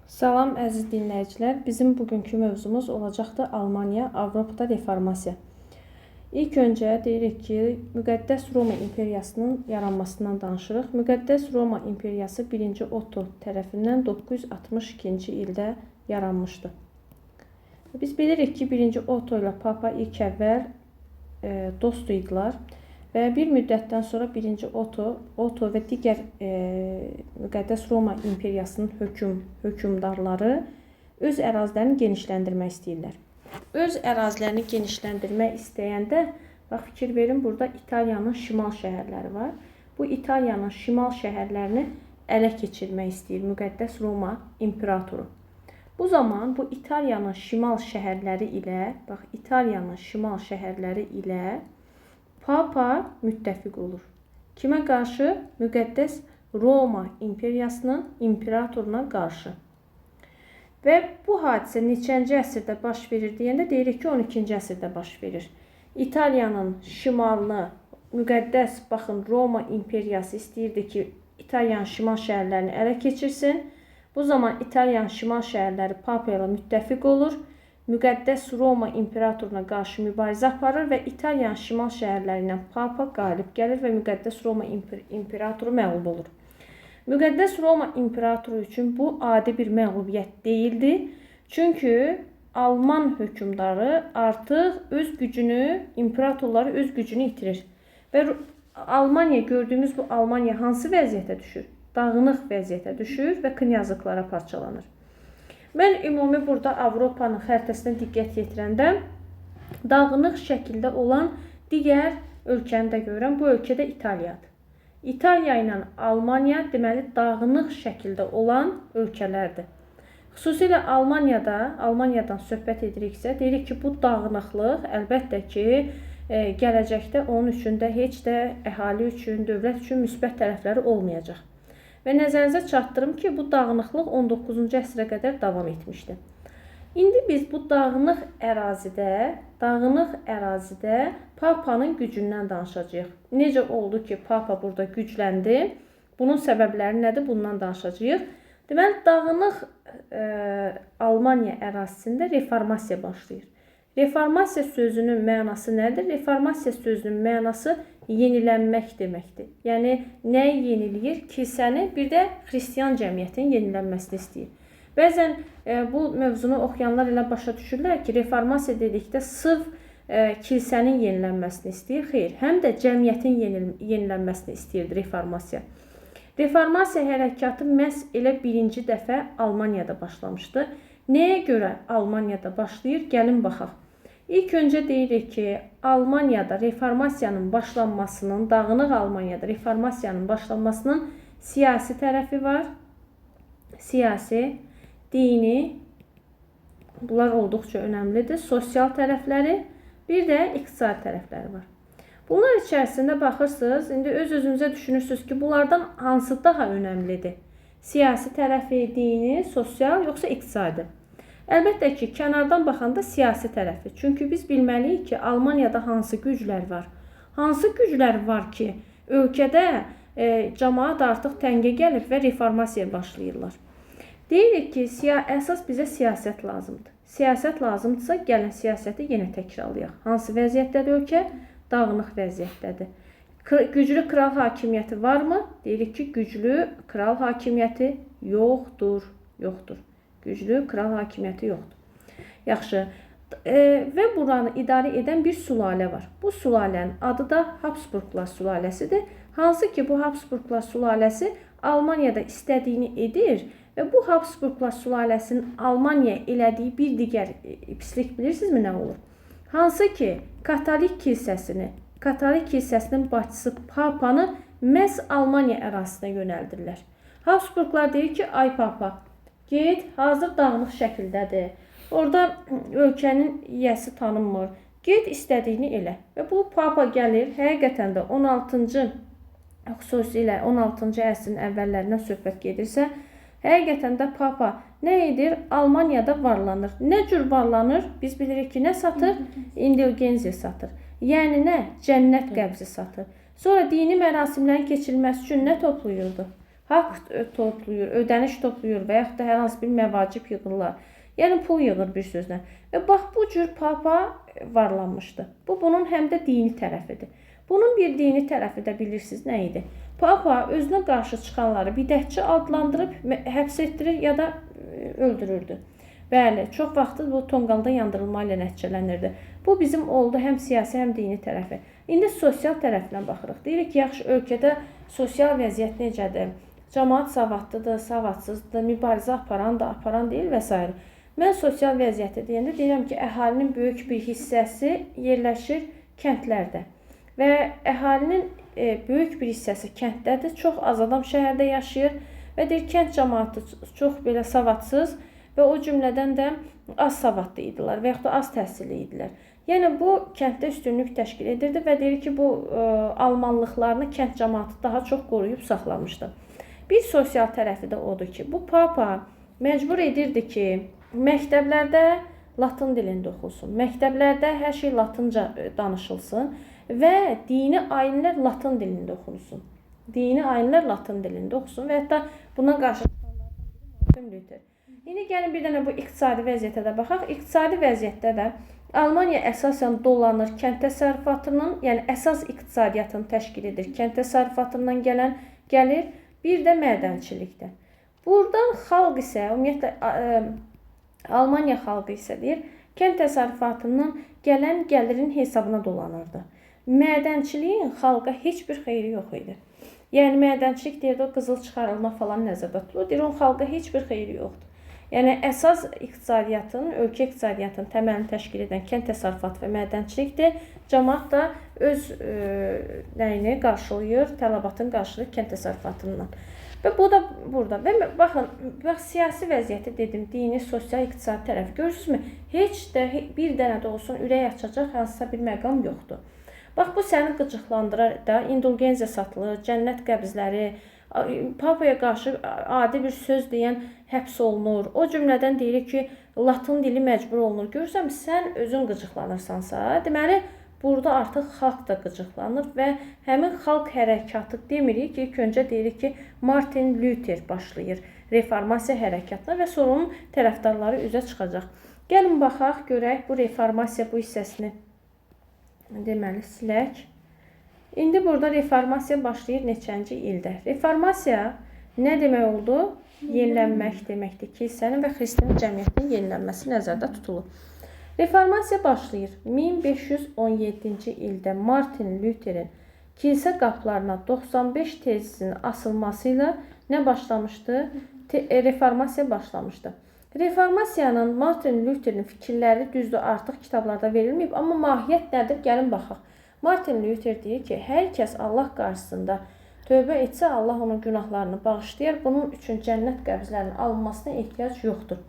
Salam əziz dinləyicilər. Bizim bugünkü mövzumuz olacaqdır Almaniya, Avropada reformasiya. İlk öncə deyirik ki, Müqəddəs Roma İmperiyasının yaranmasından danışırıq. Müqəddəs Roma İmperiyası 1-ci Otto tərəfindən 962-ci ildə yaranmışdı. Biz bilirik ki, 1-ci Otto ilə Papa ilk əvvəl dost idilər. Və bir müddətdən sonra 1-ci Otto və digər Müqəddəs Roma İmperiyasının hökümdarları öz ərazilərini genişləndirmək istəyirlər. Öz ərazilərini genişləndirmək istəyəndə, bax fikir verin, burada İtaliyanın şimal şəhərləri var. Bu İtaliyanın şimal şəhərlərini ələ keçirmək istəyir Müqəddəs Roma İmperatoru. Bu zaman bu İtaliyanın şimal şəhərləri ilə Papa müttəfiq olur. Kimə qarşı? Müqəddəs Roma İmperiyasının imperatoruna qarşı. Və bu hadisə neçənci əsrdə baş verir deyəndə deyirik ki, 12-ci əsrdə baş verir. İtaliyanın şimalını müqəddəs, baxın, Roma İmperiyası istəyirdi ki, İtaliyanın şimal şəhərlərini ələ keçirsin. Bu zaman İtaliyanın şimal şəhərləri Papa ilə müttəfiq olur. Müqəddəs Roma İmperatoruna qarşı mübarizə aparır və İtaliyanın şimal şəhərləri ilə Papa qalib gəlir və Müqəddəs Roma İmperatoru məğlub olur. Müqəddəs Roma İmperatoru üçün bu adi bir məğlubiyyət deyildi. Çünki Alman hökümdarı artıq öz gücünü, imperatorları öz gücünü itirir. Və Almaniya, gördüyümüz bu Almaniya hansı vəziyyətə düşür? Dağınıq vəziyyətə düşür və knyazlıqlara parçalanır. Mən ümumi burada Avropanın xəritəsinə diqqət yetirəndə dağınıq şəkildə olan digər ölkəni də görürəm. Bu ölkədə İtaliyadır. İtaliya ilə Almaniya deməli dağınıq şəkildə olan ölkələrdir. Xüsusilə Almaniyadan söhbət ediriksə, deyirik ki, bu dağınıqlıq əlbəttə ki, gələcəkdə onun üçün də heç də əhali üçün, dövlət üçün müsbət tərəfləri olmayacaq. Və nəzərinizə çatdırım ki, bu dağınıqlıq 19-cu əsrə qədər davam etmişdi. İndi biz bu dağınıq ərazidə Papanın gücündən danışacağıq. Necə oldu ki, Papa burada gücləndi? Bunun səbəbləri nədir? Bundan danışacağıq. Deməli, dağınıq Almaniya ərazisində reformasiya başlayır. Reformasiya sözünün mənası nədir? Reformasiya sözünün mənası yenilənmək deməkdir. Yəni, nəyi yeniləyir? Kilsəni, bir də xristiyan cəmiyyətin yenilənməsini istəyir. Bəzən bu mövzunu oxuyanlar elə başa düşürlər ki, reformasiya dedikdə sırf kilsənin yenilənməsini istəyir. Xeyr, həm də cəmiyyətin yenilənməsini istəyirdi reformasiya. Reformasiya hərəkatı məhz elə birinci dəfə Almaniyada başlamışdı. Nəyə görə Almaniyada başlayır? Gəlin baxaq. İlk öncə deyirik ki, Almaniyada reformasiyanın başlanmasının, dağınıq Almaniyada reformasiyanın başlanmasının siyasi tərəfi var. Siyasi, dini, bunlar olduqca önəmlidir. Sosial tərəfləri, bir də iqtisadi tərəfləri var. Bunlar içərisində baxırsınız, indi öz-özünüzə düşünürsünüz ki, bunlardan hansı daha önəmlidir? Siyasi tərəfi, dini, sosial, yoxsa iqtisadi? Əlbəttə ki, kənardan baxanda siyasi tərəfi. Çünki biz bilməliyik ki, Almaniyada hansı güclər var? Hansı güclər var ki, ölkədə cəmaət artıq təngə gəlib və reformasiya başlayırlar. Deyirik ki, əsas bizə siyasət lazımdır. Siyasət lazımdırsa, gəlin siyasəti yenə təkrarlayaq. Hansı vəziyyətdədir ölkə? Dağınıq vəziyyətdədir. Güclü kral hakimiyyəti varmı? Deyirik ki, güclü kral hakimiyyəti yoxdur. Güclü kral hakimiyyəti yoxdur. Yaxşı. Və buranı idarə edən bir sülalə var. Bu sülalənin adı da Habsburglar sülaləsidir. Hansı ki, bu Habsburglar sülaləsi Almaniyada istədiyini edir və bu Habsburglar sülaləsinin Almaniyaya elədiyi bir digər pislik bilirsinizmi nə olur? Hansı ki, Katolik kilsəsinin başçısı Papanı məhz Almaniya ərazisinə yönəldirlər. Habsburglar deyir ki, ay Papa, get, hazır dağınıq şəkildədir. Orada ölkənin yiyəsi tanınmır. Get, istədiyini elə. Və bu Papa gəlir, həqiqətən də 16-cı əsrin əvvəllərindən söhbət gedirsə, həqiqətən də Papa nə edir? Almaniyada varlanır. Nə cür varlanır? Biz bilirik ki, nə satır? İndulgensiya satır. Yəni nə? Cənnət qəbzi satır. Sonra dini mərasimlərin keçirilməsi üçün nə toplayırdı? haqq toplayır, ödəniş toplayır və yaxud da hər hansı bir məvacib yığırlar. Yəni pul yığır bir sözlə. Və bax bu cür papa varlanmışdı. Bu bunun həm də dini tərəfidir. Bunun bir dini tərəfi də bilirsiniz nə idi? Papa özünə qarşı çıxanları bidətçi adlandırıb həbs etdirir ya da öldürürdü. Bəli, çox vaxtı bu tonqalda yandırılma ilə nəticələnirdi. Bu bizim oldu həm siyasi, həm dini tərəfi. İndi sosial tərəfinə baxırıq. Deyirik ki, yaxşı, ölkədə sosial vəziyyət necədir? Cəmaət savadlıdır, savadsızdır, mübarizə aparan da, aparan deyil və s. Mən sosial vəziyyəti deyəndə deyirəm ki, əhalinin böyük bir hissəsi yerləşir kəndlərdə. Və əhalinin böyük bir hissəsi kənddədir, çox az adam şəhərdə yaşayır və deyir, kənd cəmaəti çox belə savadsız və o cümlədən də az savadlı idilər və yaxud da az təhsilli idilər. Yəni bu kənddə üstünlük təşkil edirdi və deyir ki, bu almanlıqlarını kənd cəmaəti daha çox qoruyub saxlamışdı. Bir sosial tərəfi də odur ki, bu papa məcbur edirdi ki, məktəblərdə latın dilində oxulsun, məktəblərdə hər şey latınca danışılsın və dini ayinlər latın dilində oxunsun. Dini ayinlər latın dilində oxusun və hətta buna qarşı Martin Luther. İndi gəlin bir dənə bu iqtisadi vəziyyətə də baxaq. İqtisadi vəziyyətdə də Almaniya əsasən dolanır kənd təsərrüfatının, yəni əsas iqtisadiyyatını təşkil edir. Kənd təsərrüfatından gəlir, bir də mədənçilikdən. Buradan xalq isə, ümumiyyətlə Almaniya xalqı isə deyir, kənd təsərrüfatından gələn gəlirin hesabına dolanırdı. Mədənçiliyin xalqa heç bir xeyri yox idi. Yəni mədənçilik deyir, o qızıl çıxarılma falan nəzərdə tutulur. Deyir, onun xalqa heç bir xeyri yoxdur. Yəni əsas iqtisadiyyatın, ölkə iqtisadiyyatının təməlini təşkil edən kənd təsərrüfatı və mədənçilikdir. Cəmaət də öz nəyini qarşılayır, tələbatını qarşılayır kənd təsərrüfatından. Və bu da burada. Və baxın, siyasi vəziyyəti dedim, dini, sosial, iqtisadi tərəf. Görürsünüzmü? Heç də bir dənə də olsun ürək açacaq hansısa bir məqam yoxdur. Bax, bu səni qıcıqlandırar da, indulgenziya satılır, cənnət qəbzləri, papaya qarşı adi bir söz deyən həbs olunur. O cümlədən deyilir ki, latın dili məcbur olunur. Görürsən, sən özün qıcıqlanırsansa, deməli, burada artıq xalq da qıcıqlanır və həmin xalq hərəkatı demirik ki, ilk öncə deyirik ki, Martin Luther başlayır reformasiya hərəkatına və sonra onun tərəfdarları üzə çıxacaq. Gəlin baxaq, görək bu reformasiya bu hissəsini deməli silək. İndi burada reformasiya başlayır neçənci ildə? Reformasiya nə demək oldu? Yenilənmək deməkdir. Kilsənin və xristian cəmiyyətinin yenilənməsi nəzərdə tutulur. Reformasiya başlayır 1517-ci ildə Martin Lutherin kilsə qapılarına 95 tezisinin asılması ilə nə başlamışdı? Reformasiya başlamışdı. Reformasiyanın Martin Lutherin fikirləri düzdür artıq kitablarda verilməyib, amma mahiyyət nədir? Gəlin baxaq. Martin Luther deyir ki, hər kəs Allah qarşısında tövbə etsə, Allah onun günahlarını bağışlayır. Bunun üçün cənnət qəbzlərinin alınmasına ehtiyac yoxdur.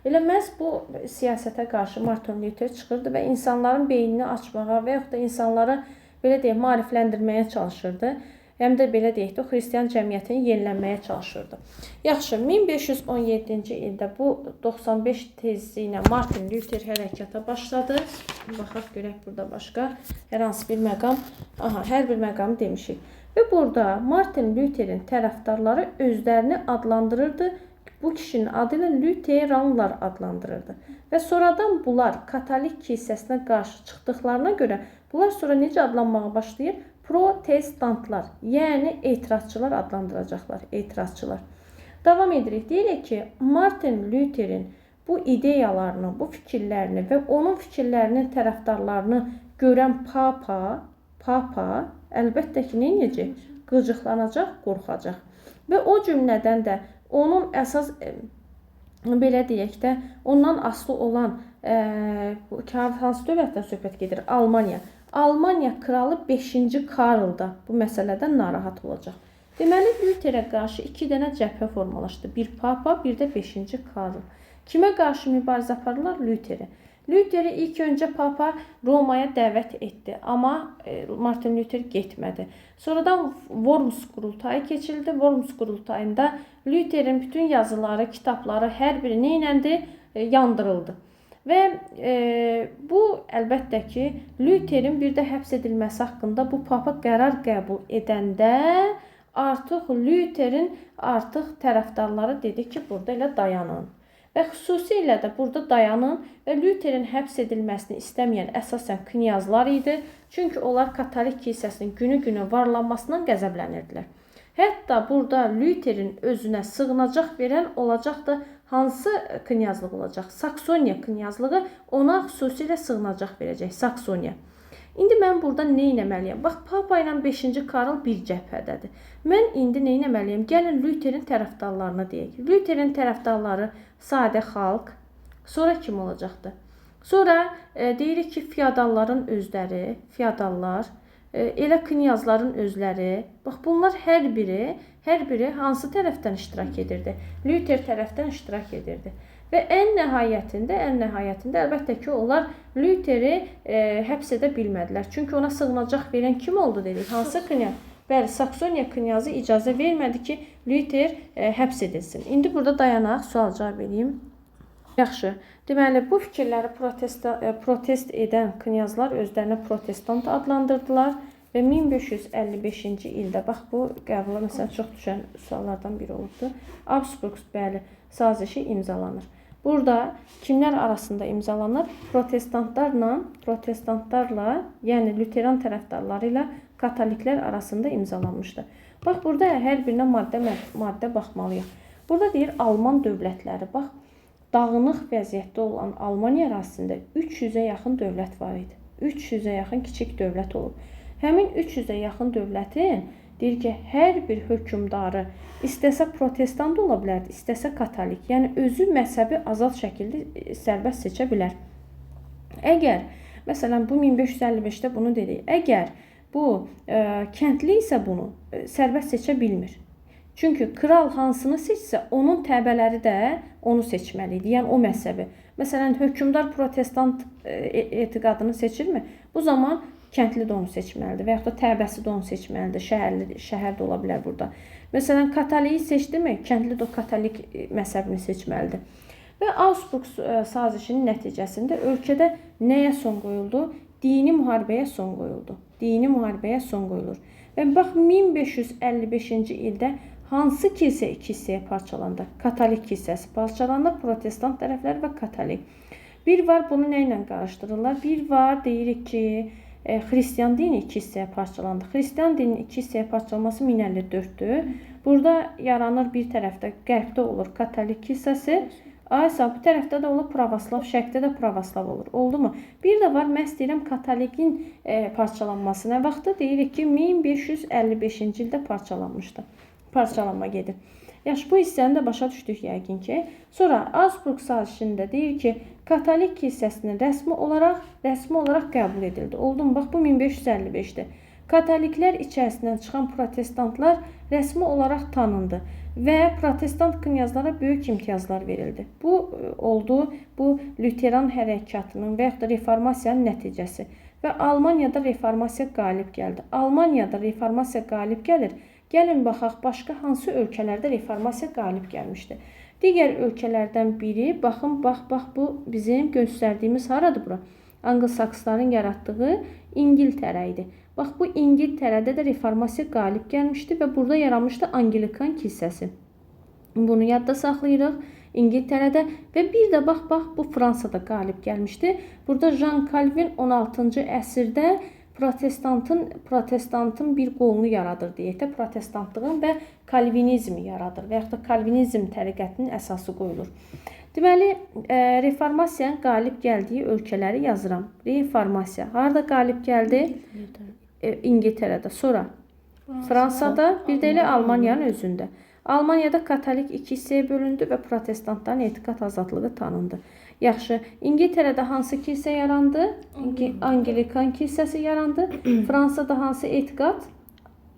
Elə məhz bu siyasətə qarşı Martin Luther çıxırdı və insanların beynini açmağa və yaxud da insanları belə deyək, maarifləndirməyə çalışırdı. Həm də belə deyək də, o xristian cəmiyyətini yenilənməyə çalışırdı. Yaxşı, 1517-ci ildə bu 95 tezisi ilə Martin Luther hərəkata başladı. Baxaq, görək burada başqa hər hansı bir məqam. Aha, hər bir məqamı demişik. Və burada Martin Lutherin tərəfdarları özlərini adlandırırdı. Bu kişinin adı ilə Luteranlar adlandırırdı. Və sonradan bunlar katolik kilsəsinə qarşı çıxdıqlarına görə bunlar sonra necə adlanmağa başlayır? Protestantlar, yəni etirazçılar adlandıracaqlar, etirazçılar. Davam edirik. Deyirik ki, Martin Lutherin bu ideyalarını, bu fikirlərini və onun fikirlərinin tərəfdarlarını görən papa əlbəttə ki, necə? Qıcıqlanacaq, qorxacaq. Və o cümlədən də onun əsas, belə deyək də, ondan asılı olan, hansı dövlətdən söhbət gedir? Almaniya. Almaniya kralı 5-ci Karl da bu məsələdən narahat olacaq. Deməli, Lutherə qarşı 2 dənə cəbhə formalaşdı. Bir papa, bir də 5-ci Karl. Kimə qarşı mübarizə aparırlar? Lutherə. Lutheri ilk öncə papa Romaya dəvət etdi, amma Martin Luther getmədi. Sonradan Worms qurultayı keçildi. Worms qurultayında Lutherin bütün yazıları, kitabları hər biri neynəndi? Yandırıldı. Və bu əlbəttə ki, Lutherin bir də həbs edilməsi haqqında bu papa qərar qəbul edəndə artıq Lüterin tərəfdarları dedi ki, burada elə dayanın. Və xüsusilə də burada dayanın və Lüterin həbs edilməsini istəməyən əsasən knyazlar idi. Çünki onlar katolik kilsəsinin günü-günə varlanmasından qəzəblənirdilər. Hətta burada Lüterin özünə sığınacaq verən olacaq da hansı knyazlıq olacaq? Saksoniya knyazlığı ona xüsusilə sığınacaq verəcək. Saksoniya. İndi mən burada nə etməliyəm? Bax, Papa ilə 5-ci Karl bir cəbhədədir. Mən indi nə etməliyəm? Gəlin Lüterin tərəfdarlarını deyək. Lüterin tərəfdarları sadə xalq. Sonra kim olacaqdı? Sonra deyirik ki, feodalların özləri, feodallar, elə knyazların özləri. Bax, bunlar hər biri hansı tərəfdən iştirak edirdi? Lüter tərəfdən iştirak edirdi. Və ən nəhayətində əlbəttə ki, onlar Lüteri həbs edə bilmədilər. Çünki ona sığınacaq verən kim oldu dedik? Hansı knyaz? Bəli, Saksoniya knyazı icazə vermədi ki, Lüter həbs edilsin. İndi burada dayanaq, sual-cavab edeyim. Yaxşı. Deməli, bu fikirləri protest edən knyazlar özlərinə protestant adlandırdılar və 1555-ci ildə, bax bu qəbula məsələn çox düşən suallardan biri olubdu. Augsburg sazişi imzalanır. Burada kimlər arasında imzalanır? Protestantlarla, yəni Lüteran tərəfdarları ilə katoliklər arasında imzalanmışdı. Bax, burada hər birinə maddə baxmalıyıq. Burada deyir Alman dövlətləri. Bax, dağınıq vəziyyətdə olan Almaniya ərazisində 300-ə yaxın dövlət var idi. 300-ə yaxın kiçik dövlət olub. Həmin 300-ə yaxın dövlətin deyir ki, hər bir hökmdarı istəsə protestant ola bilərdi, istəsə katolik. Yəni, özü məzhəbi azad şəkildə sərbəst seçə bilər. Əgər, məsələn, bu 1555-də bunu dedik, əgər bu kəndli isə bunu sərbəst seçə bilmir. Çünki kral hansını seçsə, onun təbələri də onu seçməli idi, yəni o məzhəbi. Məsələn, hökmdar protestant etiqadını seçirmi? Bu zaman kəndli də onu seçməlidir və yaxud da təbəsi də onu seçməlidir, şəhər də ola bilər burada. Məsələn, katoliyi seçdimi, kəndli də o katolik məzhəbini seçməlidir. Və Augsburg sazişinin nəticəsində ölkədə nəyə son qoyuldu? Dini müharibəyə son qoyuldu. Dini müharibəyə son qoyulur. Və bax, 1555-ci ildə hansı kilsə iki hissəyə parçalandı? Katolik kilsəsi parçalandı, protestant tərəflər və katolik. Bir var, bunu nə ilə qarışdırırlar? Bir var, deyirik ki, Xristian dini iki hissəyə parçalandı. Xristian dininin iki hissəyə parçalanması 1054-dür. Burada yaranır bir tərəfdə, qərbdə olur katolik kilsəsi, bu tərəfdə də olur pravoslav, şərqdə də pravoslav olur. Oldu mu? Bir də var, məhz deyirəm, katolikin parçalanması nə vaxtda? Deyirik ki, 1555-ci ildə parçalanmışdı. Parçalanma gedir. Yaxşı, bu hissəni də başa düşdük yəqin ki. Sonra Augsburg sazişində deyir ki, katolik kilsəsinin rəsmi olaraq qəbul edildi. Oldu mu? Bax, bu 1555-dir. Katoliklər içərisindən çıxan protestantlar rəsmi olaraq tanındı və protestant knyazlara böyük imtiyazlar verildi. Bu oldu, bu Lüteran hərəkatının və yaxud da reformasiyanın nəticəsi. Və Almaniyada reformasiya qalib gəldi. Almaniyada reformasiya qalib gəlir. Gəlin baxaq, başqa hansı ölkələrdə reformasiya qalib gəlmişdi. Digər ölkələrdən biri, baxın, bax, bu bizim göstərdiyimiz haradır bura? Anglo-saksların yaratdığı İngiltərə idi. Bax, bu İngiltərədə də reformasiya qalib gəlmişdi və burada yaranmışdı Anglikan kilsəsi. Bunu yadda saxlayırıq İngiltərədə və bir də bax, bu Fransada qalib gəlmişdi. Burada Jean Calvin 16-cı əsrdə protestantın bir qolunu yaradır deyək də, protestantlığın və kalvinizmi yaradır və yaxud da kalvinizm təriqətinin əsası qoyulur. Deməli, reformasiyanın qalib gəldiyi ölkələri yazıram. Reformasiya harada qalib gəldi? İngiltərədə, sonra Fransada, bir də elə Almaniyanın özündə. Almaniyada katolik iki hissəyə bölündü və protestantların etiqad azadlığı tanındı. Yaxşı, İngiltərədə hansı kilsə yarandı? Anglikan kilsəsi yarandı. Fransada hansı etiqad?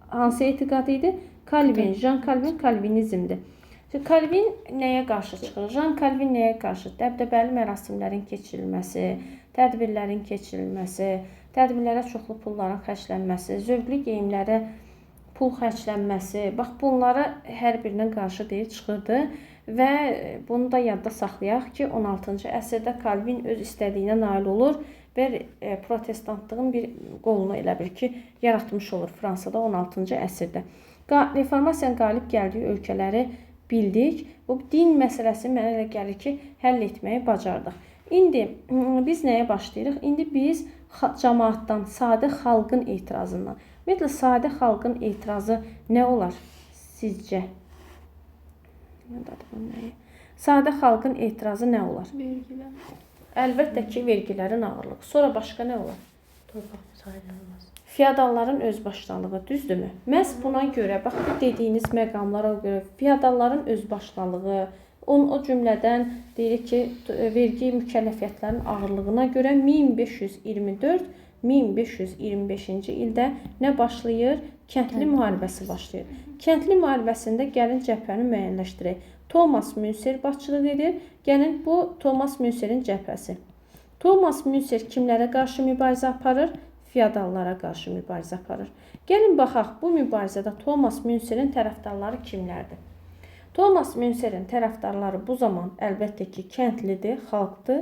Hansı etiqad idi? Calvin, Jean Calvin kalvinizmdir. Calvin nəyə qarşı çıxır? Jean Calvin nəyə qarşı? Dəbdəbəli mərasimlərin keçirilməsi, tədbirlərin keçirilməsi, tədbirlərə çoxlu pulların xərclənməsi, zövqlü geyimlərə pul xərclənməsi, bax bunlara hər birinə qarşı deyil çıxırdı və bunu da yadda saxlayaq ki, 16-cı əsrdə Calvin öz istədiyinə nail olur və protestantlığın bir qolunu elə bil ki, yaratmış olur Fransada 16-cı əsrdə. Reformasiyanın qalib gəldiyi ölkələri bildik. Bu din məsələsini mənə elə gəlir ki, həll etməyi bacardıq. İndi biz nəyə başlayırıq? İndi biz cəmaatdan, sadə xalqın etirazından. Ümumiyyətlə, sadə xalqın etirazı nə olar sizcə? Sadə xalqın etirazı nə olar? Vergilər. Əlbəttə ki, vergilərin ağırlığı. Sonra başqa nə olar? Torpaq sayılmaz. Feodalların özbaşınalığı, düzdürmü? Məhz buna görə, bax bu dediyiniz məqamlara görə feodalların özbaşınalığı, o cümlədən deyirik ki, vergi mükəlləfiyyətlərinin ağırlığına görə 1524-1525-ci ildə nə başlayır? Kəndli müharibəsi başlayır. Kəndli müharibəsində gəlin cəbhəni müəyyənləşdirək. Thomas Münser başçılıq edir. Gəlin bu Thomas Münserin cəbhəsi. Thomas Münser kimlərə qarşı mübarizə aparır? Feodallara qarşı mübarizə aparır. Gəlin baxaq, bu mübarizədə Thomas Münserin tərəfdarları kimlərdir? Thomas Münserin tərəfdarları bu zaman əlbəttə ki, kəndlidir, xalqdır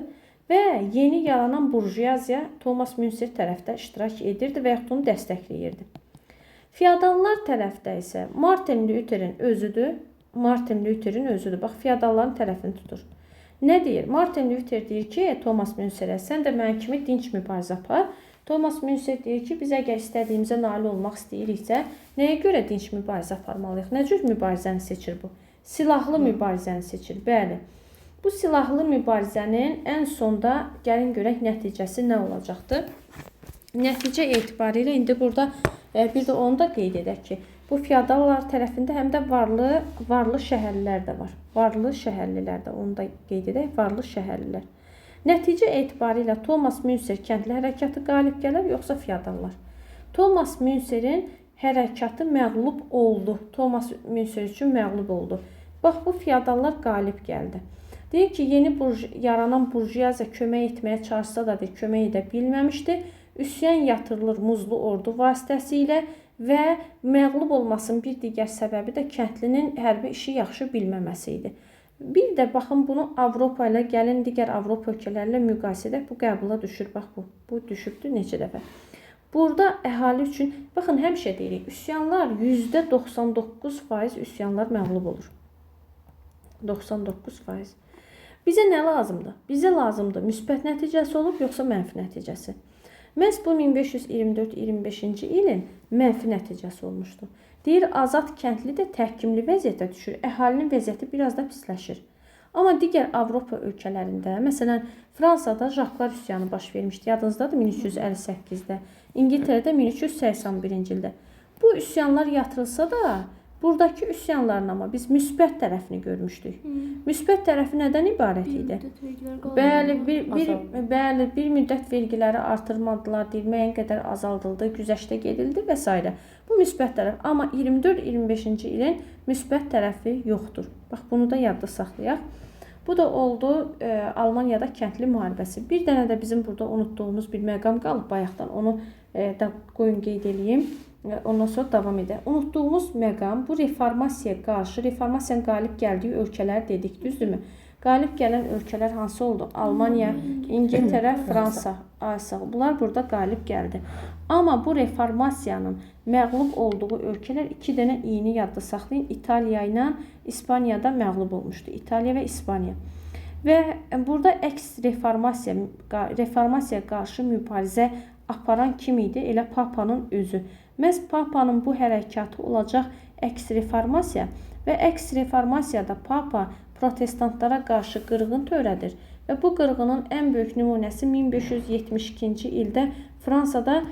və yeni yaranan burjuaziya Thomas Münser tərəfdə iştirak edirdi və yaxud onu dəstəkləyirdi. Feodallar tərəfdə isə Martin Luther'in özüdür. Martin Luther'in özüdür. Bax, feodalların tərəfini tutur. Nə deyir? Martin Luther deyir ki, Thomas Münserə, sən də mənim kimi dinc mübarizə apar. Thomas Münser deyir ki, biz əgər istədiyimizə nail olmaq istəyiriksə, nəyə görə dinc mübarizə aparmalıyıq? Nə cür mübarizəni seçir bu? Silahlı mübarizəni seçir. Bəli. Bu silahlı mübarizənin ən sonda gəlin görək nəticəsi nə olacaqdır? Nəticə etibarilə indi burada bir də onu da qeyd edək ki, bu feodallar tərəfində həm də varlı şəhərlilər də var. Varlı şəhərlilər də onu da qeyd edək, varlı şəhərlilər. Nəticə etibarilə Thomas Münser kəndli hərəkatı qalib gələr, yoxsa feodallar? Thomas Münserin hərəkatı məğlub oldu. Thomas Münser üçün məğlub oldu. Bax, bu feodallar qalib gəldi. Deyir ki, yeni yaranan burjuaziya kömək etməyə çalışsa da kömək edə bilməmişdi. Üsyan yatırılır muzlu ordu vasitəsilə və məğlub olmasının bir digər səbəbi də kəndlinin hərbi işi yaxşı bilməməsi idi. Bir də baxın, bunu Avropa ilə gəlin digər Avropa ölkələrlə müqayisə edək. Bu qəbula düşür. Bax, bu düşübdür neçə dəfə. Burada əhali üçün, baxın, həmişə deyirik, üsyanlar %99% üsyanlar məğlub olur. 99%. Bizə nə lazımdır? Bizə lazımdır müsbət nəticəsi olub, yoxsa mənfi nəticəsi? Məhz bu 1524-25-ci ilin mənfi nəticəsi olmuşdu. Deyir, azad kəndli də təhkimli vəziyyətə düşür. Əhalinin vəziyyəti biraz da pisləşir. Amma digər Avropa ölkələrində, məsələn, Fransada Jaklar üsyanı baş vermişdi. Yadınızdadır 1358-də. İngiltərədə 1381-ci ildə. Bu üsyanlar yatırılsa da, buradakı üsyanların amma biz müsbət tərəfini görmüşdük. Müsbət tərəfi nədən ibarət idi? Bəli, bir müddət vergiləri artırmadılar, müəyyən qədər azaldıldı, güzəştə gedildi və s. Bu müsbət tərəf. Amma 24-25-ci ilin müsbət tərəfi yoxdur. Bax, bunu da yadda saxlayaq. Bu da oldu Almaniyada kəndli müharibəsi. Bir dənə də bizim burada unutduğumuz bir məqam qalıb bayaqdan. Onu da qoyun qeyd edeyim. Ondan sonra davam edək. Unutduğumuz məqam bu reformasiyaya qarşı, reformasiyanın qalib gəldiyi ölkələr dedik, düzdürmü? Qalib gələn ölkələr hansı oldu? Almaniya, İngiltərə, Fransa, ASA. Bunlar burada qalib gəldi. Amma bu reformasiyanın məğlub olduğu ölkələr iki dənə iyini yadda saxlayın. İtaliya ilə İspaniyada məğlub olmuşdu. İtaliya və İspaniya. Və burada əks reformasiyaya qarşı mübarizə aparan kim idi? Elə Papanın özü. Məhz Papanın bu hərəkatı olacaq əks reformasiya və əks reformasiyada Papa protestantlara qarşı qırğın törədir və bu qırğının ən böyük nümunəsi 1572-ci ildə Fransada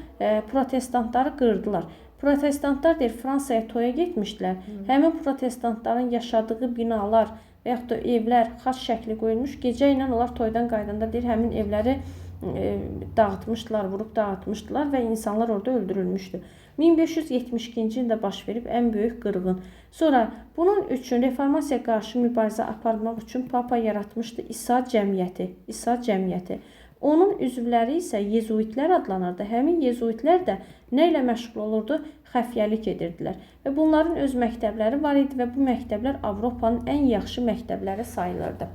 protestantları qırdılar. Protestantlar deyir, Fransaya toya getmişdilər. Həmin protestantların yaşadığı binalar və yaxud da evlər xaç şəkli qoyulmuş. Gecə ilə onlar toydan qaydanda deyir, həmin evləri dağıtmışdılar, vurub dağıtmışdılar və insanlar orada öldürülmüşdü. 1572-ci ildə baş verib ən böyük qırğın. Sonra bunun üçün reformasiyaya qarşı mübarizə aparmaq üçün Papa yaratmışdı İsa cəmiyyəti. Onun üzvləri isə yezuitlər adlanırdı. Həmin yezuitlər də nə ilə məşğul olurdu? Xəfiyyəlik edirdilər. Və bunların öz məktəbləri var idi və bu məktəblər Avropanın ən yaxşı məktəbləri sayılırdı.